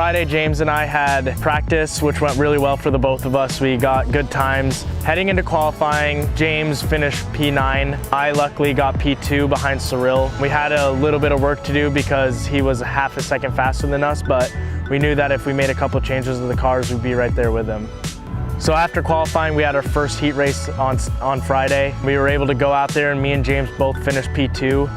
Friday, James and I had practice, which went really well for the both of us. We got good times. Heading into qualifying, James finished P9. I luckily got P2 behind Cyril. We had a little bit of work to do because he was half a second faster than us, but we knew that if we made a couple changes to the cars, we'd be right there with him. So after qualifying, we had our first heat race on Friday. We were able to go out there and me and James both finished P2.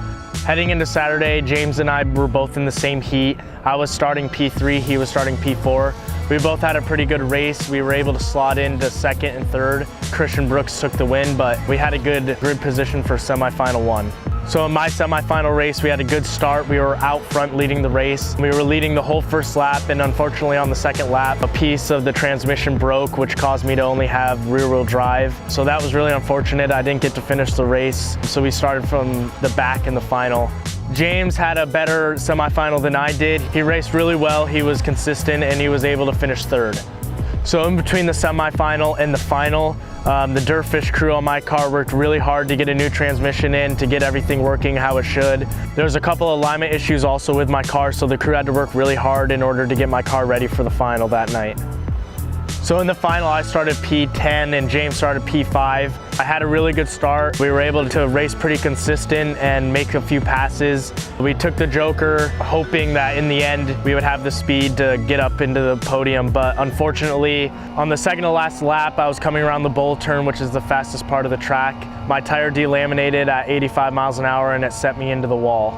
Heading into Saturday, James and I were both in the same heat. I was starting P3, he was starting P4. We both had a pretty good race. We were able to slot into second and third. Christian Brooks took the win, but we had a good grid position for semifinal one. So in my semifinal race, we had a good start. We were out front leading the race. We were leading the whole first lap, and unfortunately on the second lap, a piece of the transmission broke, which caused me to only have rear-wheel drive. So that was really unfortunate. I didn't get to finish the race, so we started from the back in the final. James had a better semifinal than I did. He raced really well, he was consistent, and he was able to finish third. So in between the semifinal and the final, the DirtFish crew on my car worked really hard to get a new transmission in, to get everything working how it should. There was a couple alignment issues also with my car, so the crew had to work really hard in order to get my car ready for the final that night. So in the final, I started P10 and James started P5. I had a really good start. We were able to race pretty consistent and make a few passes. We took the Joker, hoping that in the end, we would have the speed to get up into the podium. But unfortunately, on the second to last lap, I was coming around the bowl turn, which is the fastest part of the track. My tire delaminated at 85 miles an hour and it set me into the wall.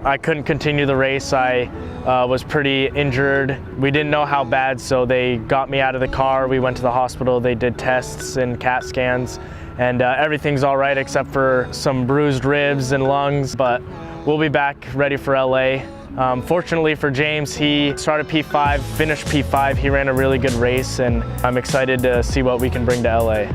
I couldn't continue the race. I was pretty injured. We didn't know how bad, so they got me out of the car. We went to the hospital. They did tests and CAT scans, and everything's all right except for some bruised ribs and lungs, but we'll be back ready for LA. Fortunately for James, he started P5, finished P5. He ran a really good race, and I'm excited to see what we can bring to LA.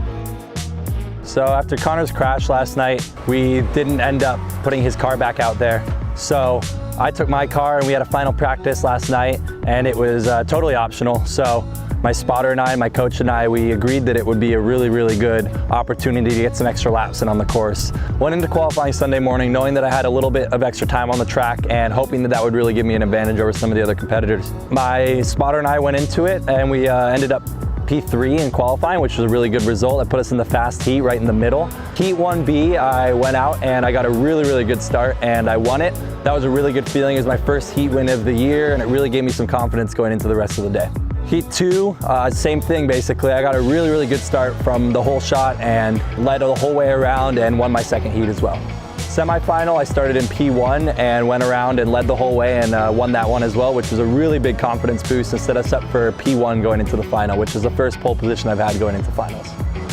So after Connor's crash last night, we didn't end up putting his car back out there. So I took my car and we had a final practice last night, and it was totally optional. So my spotter and I, my coach and I, we agreed that it would be a really, really good opportunity to get some extra laps in on the course. Went into qualifying Sunday morning knowing that I had a little bit of extra time on the track and hoping that that would really give me an advantage over some of the other competitors. My spotter and I went into it and we ended up P3 in qualifying, which was a really good result. That put us in the fast heat right in the middle. Heat 1B, I went out and I got a really, really good start and I won it. That was a really good feeling. It was my first heat win of the year and it really gave me some confidence going into the rest of the day. Heat 2, same thing basically. I got a really, really good start from the whole shot and led the whole way around and won my second heat as well. Semi-final, I started in P1 and went around and led the whole way and won that one as well, which was a really big confidence boost and set us up for P1 going into the final, which is the first pole position I've had going into finals.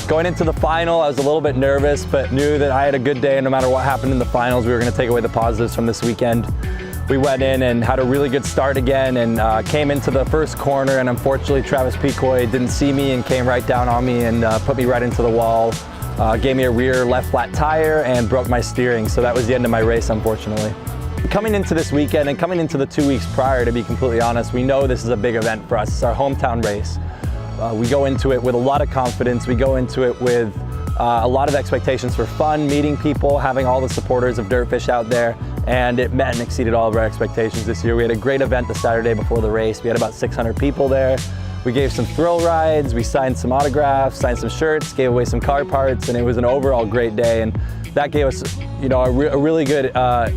Going into the final, I was a little bit nervous, but knew that I had a good day and no matter what happened in the finals, we were going to take away the positives from this weekend. We went in and had a really good start again and came into the first corner, and unfortunately Travis Picoy didn't see me and came right down on me and put me right into the wall. Gave me a rear left flat tire and broke my steering, so that was the end of my race, unfortunately. Coming into this weekend and coming into the 2 weeks prior, to be completely honest, we know this is a big event for us. It's our hometown race. We go into it with a lot of confidence. We go into it with a lot of expectations for fun, meeting people, having all the supporters of DirtFish out there, and it met and exceeded all of our expectations this year. We had a great event the Saturday before the race. We had about 600 people there. We gave some thrill rides, we signed some autographs, signed some shirts, gave away some car parts, and it was an overall great day. And that gave us, a really good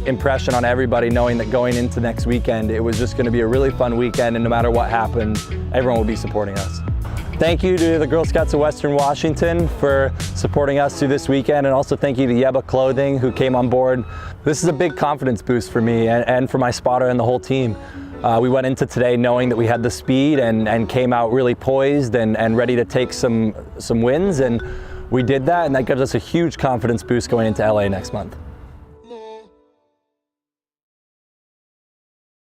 impression on everybody, knowing that going into next weekend, it was just going to be a really fun weekend, and no matter what happened, everyone will be supporting us. Thank you to the Girl Scouts of Western Washington for supporting us through this weekend, and also thank you to Yeba Clothing who came on board. This is a big confidence boost for me and for my spotter and the whole team. We went into today knowing that we had the speed and came out really poised and ready to take some wins, and we did that, and that gives us a huge confidence boost going into LA next month.